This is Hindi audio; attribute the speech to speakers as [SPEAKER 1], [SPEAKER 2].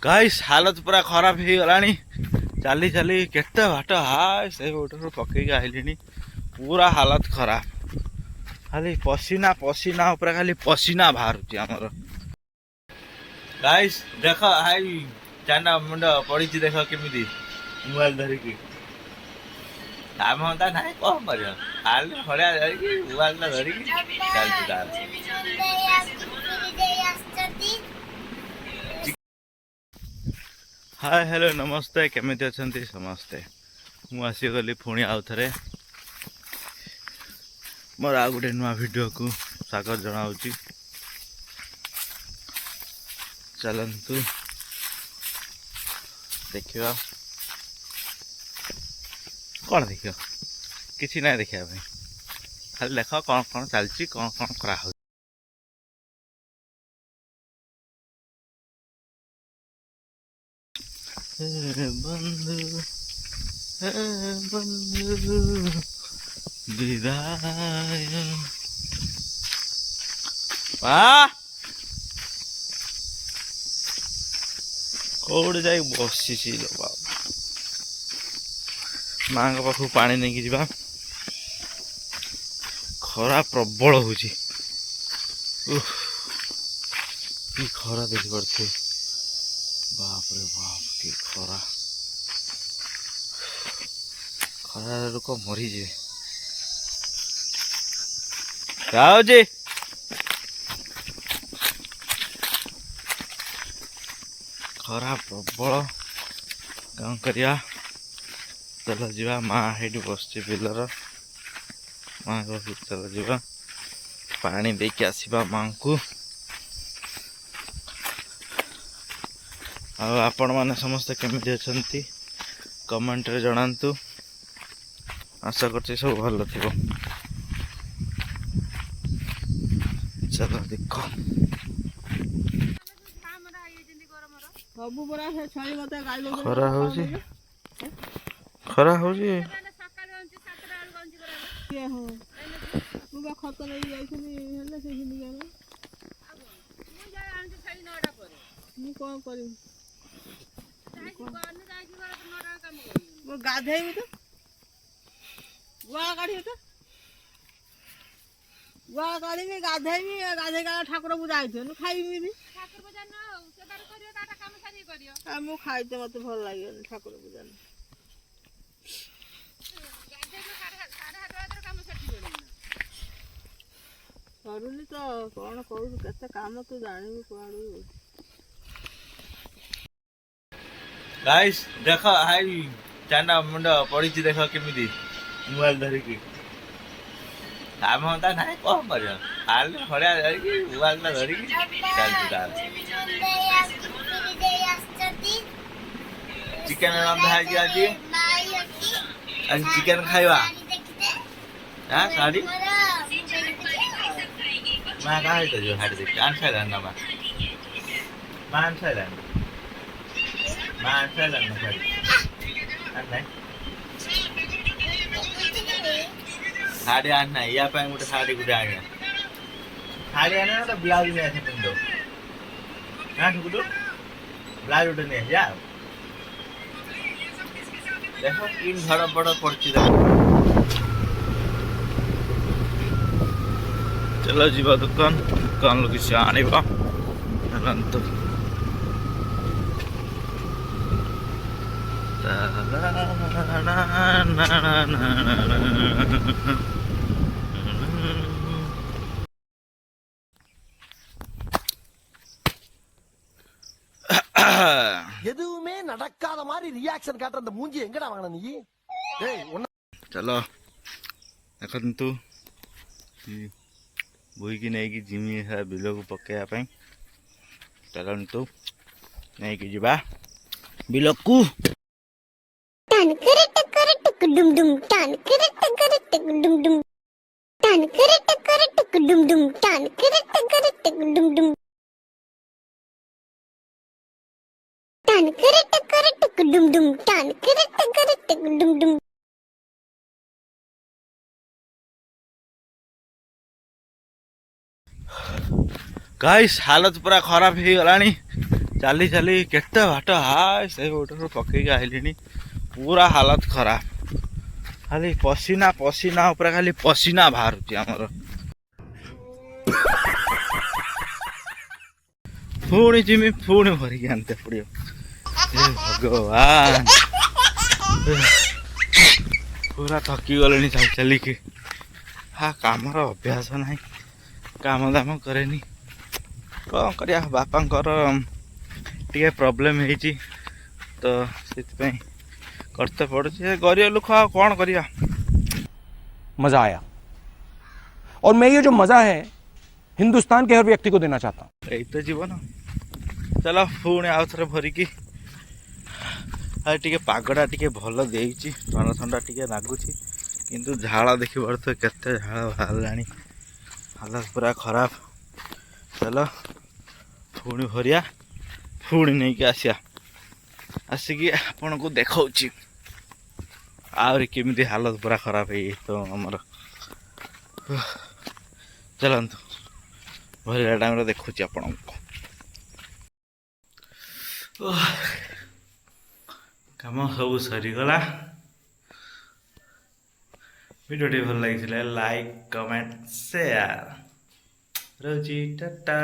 [SPEAKER 1] गाइस हालत पूरा खराब हो गलानी चली चली केते बाट हाय से गोटे पकईक आइली पूरा हालत खराब खाली पसीना पसीना ऊपर खाली पसीना बाहर आमर गाइस देख हाई चांदा मुंड पड़ी देख केमी मोबाइल धरिकी काम होता ना कौन कर खाली भलिया धरिकी मोबाइल धरिकी चलती हाय हेलो नमस्ते केमिति अछंती समस्ते मु आसीगली पुणी आउ थे मोर आ गोटे नुआ वीडियो को स्वागत जनाऊँगी चलतु देखा कौन देख कि ना देखा खाली देख कौन कौन चलती कौन कौन करा बंधु बंधु विदाय कौड़े जा बसी माँ पाखु पा नहीं जा खरा प्रबल हो खरा देखी पारे बाप रे बाप की खरा खरा लोक मरीजे जाऊे खरा प्रबल कौन करिया चल जा माँ हेटी बस बिलर माँ चल जा पानी देके आसवा माँ को आपण मैंने समस्ते केमिति अछंती कमेंट रे जणांतु आशा करछि सब भल थिबो चलो देखो खरा होजी खरा होजी
[SPEAKER 2] गाधेबी तो गुआ काढ़ी तो गुआ काढ़ी गाधेबी गाधे ठाकुर पूजा आई खाइबी ठाकुर पूजा न खाइते मत भल लगे ठाकुर पूजा करूनी तो कौन करू केते काम तू जानी कुआडू
[SPEAKER 1] गाइस देख हाई चांदा मुंड पड़ी देख केमी मोबाइल धरिकी काम होता ना कौन कर खाली भलिया धरिकी मोबाइल धरिकी चलती चिकेन रंधा है आज चिकेन खाइबा हाँ साड़ी माँ कहाँ है जो हाड़ी देखी आन साइड ना माँ आन साइड माँ आन साइड ना साड़ी आन नहीं साड़ी आन नहीं या पे मुझे साड़ी गुड़े आने साड़ी आने ना तो ब्लाउज नहीं ऐसे पिंडो हाँ ठीक तो ब्लाउज उठे नहीं जा देखो इन घड़ा बड़ा पड़ती है चलो जीवा दुकान दुकान लोग किसी आने बा तो
[SPEAKER 3] எதுவுமே நடக்காத மாதிரி ரியாக்ஷன் காட்டுற அந்த மூஞ்சி எங்கடா வாங்குன நீ ஏய்
[SPEAKER 1] चलो देखंतु बोई की नहीं कि जिमी है बिल को पकड़ा चलतु नहीं कि जीवा बिल को
[SPEAKER 4] टान करे टकर टक डुम डुम टान करे टकर टक डुम डुम टान करे टकर टक डुम डुम टान करे टकर टक डुम डुम टान करे टकर टक डुम डुम टान करे टकर टक डुम डुम
[SPEAKER 1] गाइस हालत पूरा खराब हो गलानी ଚାଲି ଚାଲି କେତେ ବାଟ ହାଏ ସେ ଗୋଟରୁ ପକେଇକି ଆଇଲିଣି। ପୁରା ହାଲତ ଖରାପ, ଖାଲି ପସିନା ପସିନା ଉପରେ ଖାଲି ପସିନା ବାହାରୁଛି ଆମର। ପୁଣି ଯିମି ପୁଣି ଭରିକି ଆଣିତେ ପଡ଼ିବ। ହେ ଭଗବାନ, ପୁରା ଥକି ଗଲେଣି ଚାଲି ଚାଲିକି। କାମର ଅଭ୍ୟାସ ନାହିଁ, କାମ ଦାମ କରେନି। କ'ଣ କରିବା, ବାପାଙ୍କର ଟିକେ ପ୍ରୋବ୍ଲେମ୍ ହେଇଛି ତ ସେଥିପାଇଁ करते पड़े गरीब लोग कौन करिया।
[SPEAKER 5] मजा आया और मैं ये जो मजा है हिंदुस्तान के हर व्यक्ति को देना चाहता हूँ।
[SPEAKER 1] यही तो जीवन। चलो पुणी आउ थे भरिकी टे पागटा टे भल दे ठंडा ठंडा टे लगुच किंतु झाड़ देखी पारे केते झाड़ बाहर हालत पूरा खराब। चलो पुणी भरिया पुणी नहीं कि आसिया आसिकी आपण को देखा आहरी केमी हालत पूरा खराब है तो आमर। चलतु भरिया टाइम देखुची आपण काम सब सरीगला। वीडियो भल लगी लाइक कमेंट शेयर रोची टाटा।